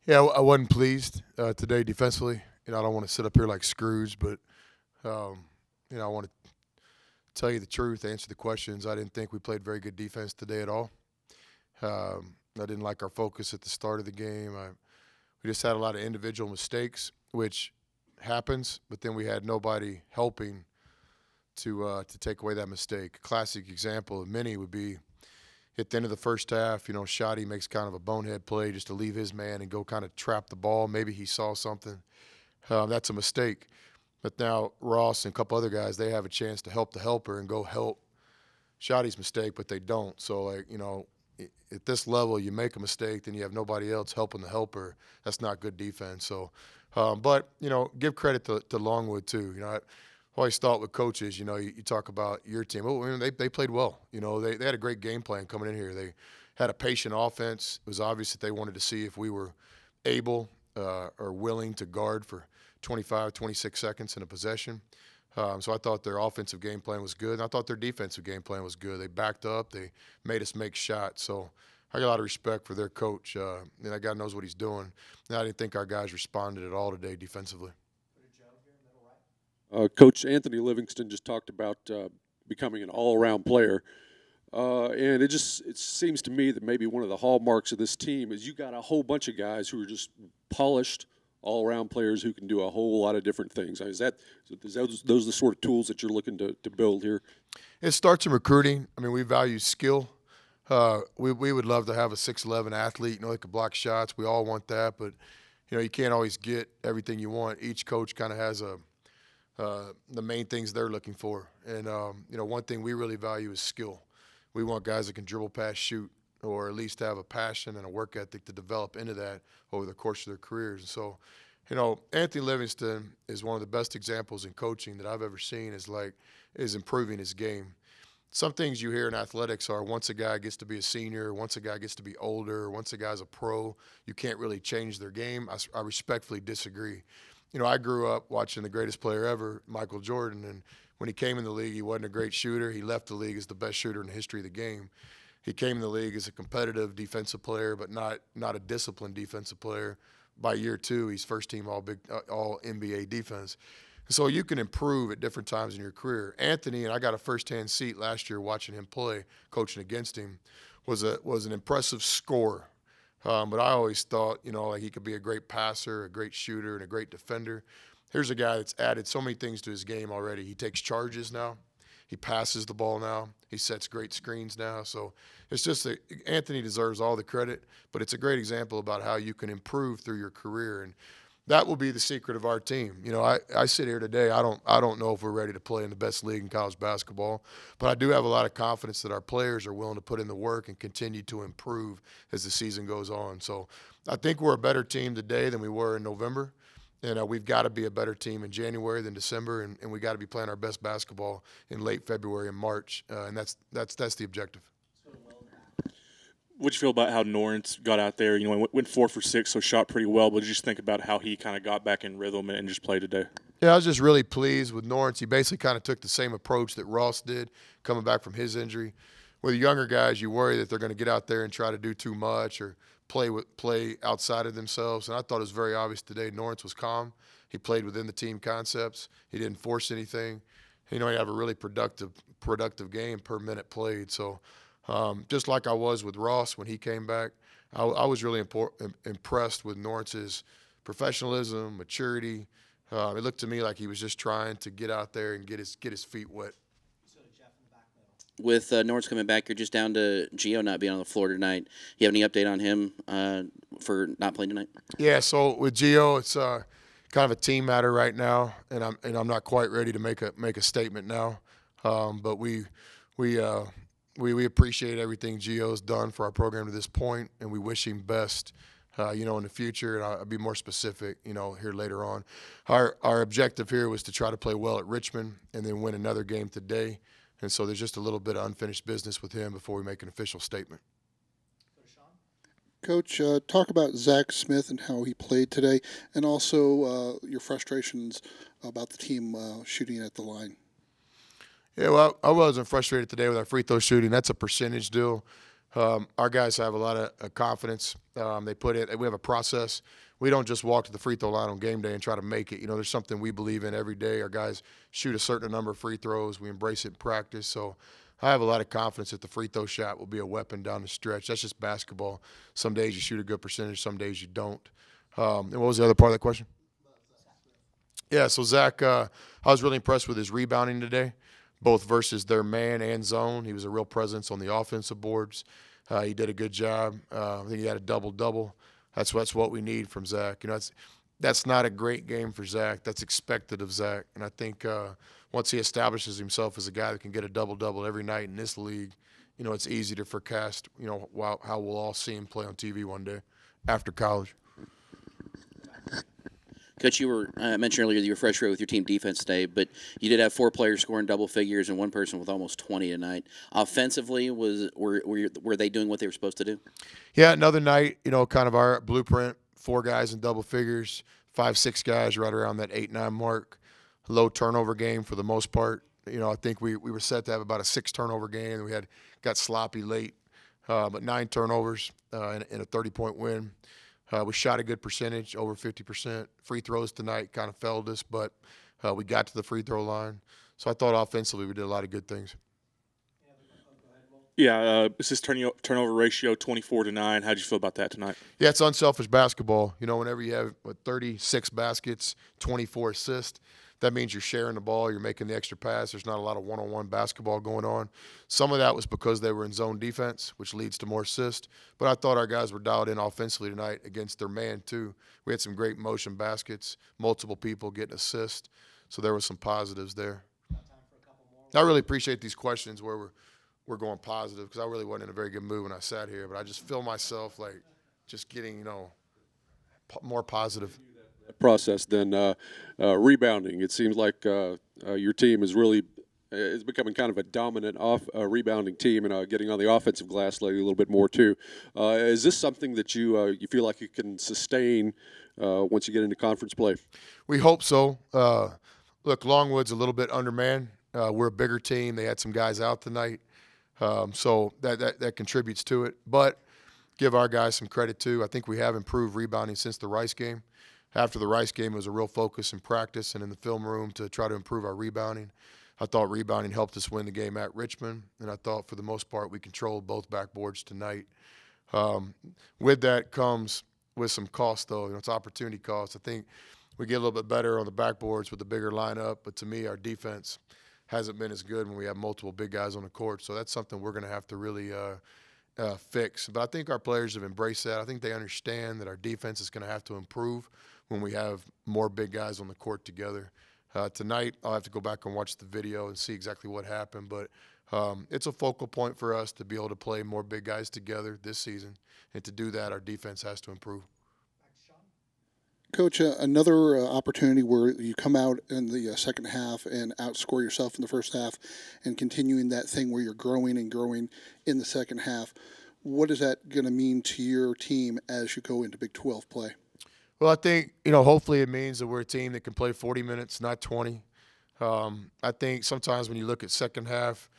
Yeah, I wasn't pleased today defensively. I don't want to sit up here like Scrooge, but um, I want to tell you the truth, answer the questions. I didn't think we played very good defense today at all. I didn't like our focus at the start of the game. We just had a lot of individual mistakes, which happens, but then we had nobody helping to take away that mistake. A classic example of many would be at the end of the first half, Shotty makes kind of a bonehead play just to leave his man and go kind of trap the ball. Maybe he saw something. That's a mistake. But now Ross and a couple other guys, they have a chance to help the helper and go help Shotty's mistake, but they don't. So, at this level, you make a mistake, then you have nobody else helping the helper. That's not good defense. So, give credit to Longwood, too. I always thought with coaches, you talk about your team. Oh, they played well. They had a great game plan coming in here. They had a patient offense. It was obvious that they wanted to see if we were able or willing to guard for 25, 26 seconds in a possession. So I thought their offensive game plan was good, and I thought their defensive game plan was good. They backed up. They made us make shots. So I got a lot of respect for their coach. That guy knows what he's doing. And I didn't think our guys responded at all today defensively. Coach Anthony Livingston just talked about becoming an all-around player. And it seems to me that maybe one of the hallmarks of this team is you got a whole bunch of guys who are just polished, all-around players who can do a whole lot of different things. Is those the sort of tools that you're looking to build here? It starts in recruiting. I mean, we value skill. We would love to have a 6'11" athlete, that could block shots. We all want that, but you can't always get everything you want. Each coach kind of has the main things they're looking for, and one thing we really value is skill. We want guys that can dribble, pass, shoot, or at least have a passion and a work ethic to develop into that over the course of their careers. And so, Anthony Livingston is one of the best examples in coaching that I've ever seen is improving his game. Some things you hear in athletics are once a guy gets to be a senior, once a guy gets to be older, once a guy's a pro, you can't really change their game. I respectfully disagree. I grew up watching the greatest player ever, Michael Jordan, and when he came in the league, he wasn't a great shooter. He left the league as the best shooter in the history of the game. He came in the league as a competitive defensive player, but not a disciplined defensive player. By year two, he's first team all NBA defense. So you can improve at different times in your career. Anthony, and I got a firsthand seat last year watching him play, coaching against him, was an impressive scorer. But I always thought, he could be a great passer, a great shooter, and a great defender. Here's a guy that's added so many things to his game already. He takes charges now. He passes the ball now. He sets great screens now. So it's just that Anthony deserves all the credit, but it's a great example about how you can improve through your career. And that will be the secret of our team. I sit here today. I don't know if we're ready to play in the best league in college basketball, but I do have a lot of confidence that our players are willing to put in the work and continue to improve as the season goes on. So I think we're a better team today than we were in November. And we've got to be a better team in January than December, and we got to be playing our best basketball in late February and March, and that's the objective. What do you feel about how Norrance got out there? Went 4 for 6, so shot pretty well. But just think about how he kind of got back in rhythm and just played today. Yeah, I was just really pleased with Norrance. He basically kind of took the same approach that Ross did coming back from his injury. With the younger guys, you worry that they're going to get out there and try to do too much or play outside of themselves. And I thought it was very obvious today. Norrance was calm. He played within the team concepts. He didn't force anything. He had a really productive game per minute played. So just like I was with Ross when he came back, I was really impressed with Norrance's professionalism, maturity. It looked to me like he was just trying to get out there and get his feet wet. With Norrance coming back, you're just down to Gio not being on the floor tonight. You have any update on him for not playing tonight? Yeah, so with Gio, it's kind of a team matter right now, and I'm not quite ready to make a statement now. But we appreciate everything Gio's done for our program to this point, and we wish him best. In the future, and I'll be more specific, here later on. Our objective here was to try to play well at Richmond and then win another game today. And so there's just a little bit of unfinished business with him before we make an official statement. Coach, talk about Zach Smith and how he played today, and also your frustrations about the team shooting at the line. Yeah, well, I wasn't frustrated today with our free throw shooting. That's a percentage deal. Our guys have a lot of confidence. They put it. We have a process. We don't just walk to the free throw line on game day and try to make it. You know, there's something we believe in every day. Our guys shoot a certain number of free throws. We embrace it in practice. So I have a lot of confidence that the free throw shot will be a weapon down the stretch. That's just basketball. Some days you shoot a good percentage, some days you don't. And what was the other part of that question? Yeah, so Zach, I was really impressed with his rebounding today, both versus their man and zone. He was a real presence on the offensive boards. He did a good job. I think he had a double-double. That's what we need from Zach. You know, that's not a great game for Zach. That's expected of Zach. And I think once he establishes himself as a guy that can get a double-double every night in this league, you know, it's easy to forecast, you know, how we'll all see him play on TV one day after college. Coach, you were mentioned earlier that you were frustrated with your team defense today, but you did have 4 players scoring double figures and one person with almost 20 tonight. Offensively, were they doing what they were supposed to do? Yeah, another night, you know, kind of our blueprint, 4 guys in double figures, 5, 6 guys right around that 8-9 mark. Low turnover game for the most part. You know, I think we were set to have about a 6 turnover game. We got sloppy late, but 9 turnovers in a 30-point win. We shot a good percentage, over 50%. Free throws tonight kind of failed us, but we got to the free throw line. So I thought offensively we did a lot of good things. Yeah, this is turnover ratio 24-9. How'd you feel about that tonight? Yeah, it's unselfish basketball. You know, whenever you have 36 baskets, 24 assists, that means you're sharing the ball, you're making the extra pass. There's not a lot of one-on-one basketball going on. Some of that was because they were in zone defense, which leads to more assists. But I thought our guys were dialed in offensively tonight against their man, too. We had some great motion baskets, multiple people getting assists. So there were some positives there. I really appreciate these questions where we're going positive because I really wasn't in a very good mood when I sat here. But I just feel myself like just getting, you know, more positive. Process than rebounding. It seems like your team is really is becoming kind of a dominant rebounding team and getting on the offensive glass lately a little bit more too. Is this something that you feel like you can sustain once you get into conference play? We hope so. Look, Longwood's a little bit undermanned. We're a bigger team. They had some guys out tonight, so that contributes to it. But give our guys some credit too. I think we have improved rebounding since the Rice game. After the Rice game, it was a real focus in practice and in the film room to try to improve our rebounding. I thought rebounding helped us win the game at Richmond, and I thought for the most part we controlled both backboards tonight. With that comes with some cost, though. You know, it's opportunity cost. I think we get a little bit better on the backboards with the bigger lineup, but to me, our defense hasn't been as good when we have multiple big guys on the court. So that's something we're going to have to really fix. But I think our players have embraced that. I think they understand that our defense is going to have to improve when we have more big guys on the court together. Tonight, I'll have to go back and watch the video and see exactly what happened. But it's a focal point for us to be able to play more big guys together this season. And to do that, our defense has to improve. Coach, another opportunity where you come out in the second half and outscore yourself in the first half and continuing that thing where you're growing and growing in the second half. What is that going to mean to your team as you go into Big 12 play? Well, I think, you know, hopefully it means that we're a team that can play 40 minutes, not 20. I think sometimes when you look at second half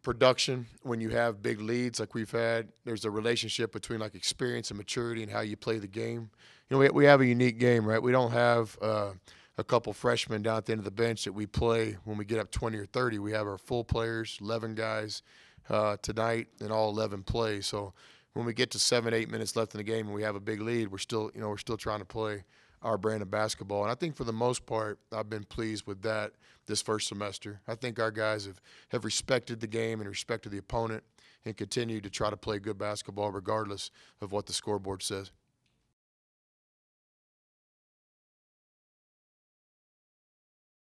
production, when you have big leads like we've had, there's a relationship between like experience and maturity and how you play the game. You know, we have a unique game, right? We don't have a couple freshmen down at the end of the bench that we play when we get up 20 or 30. We have our full players, 11 guys tonight, and all 11 play. So when we get to 7, 8 minutes left in the game and we have a big lead, we're still trying to play our brand of basketball. And I think for the most part, I've been pleased with that this first semester. I think our guys have respected the game and respected the opponent and continue to try to play good basketball regardless of what the scoreboard says.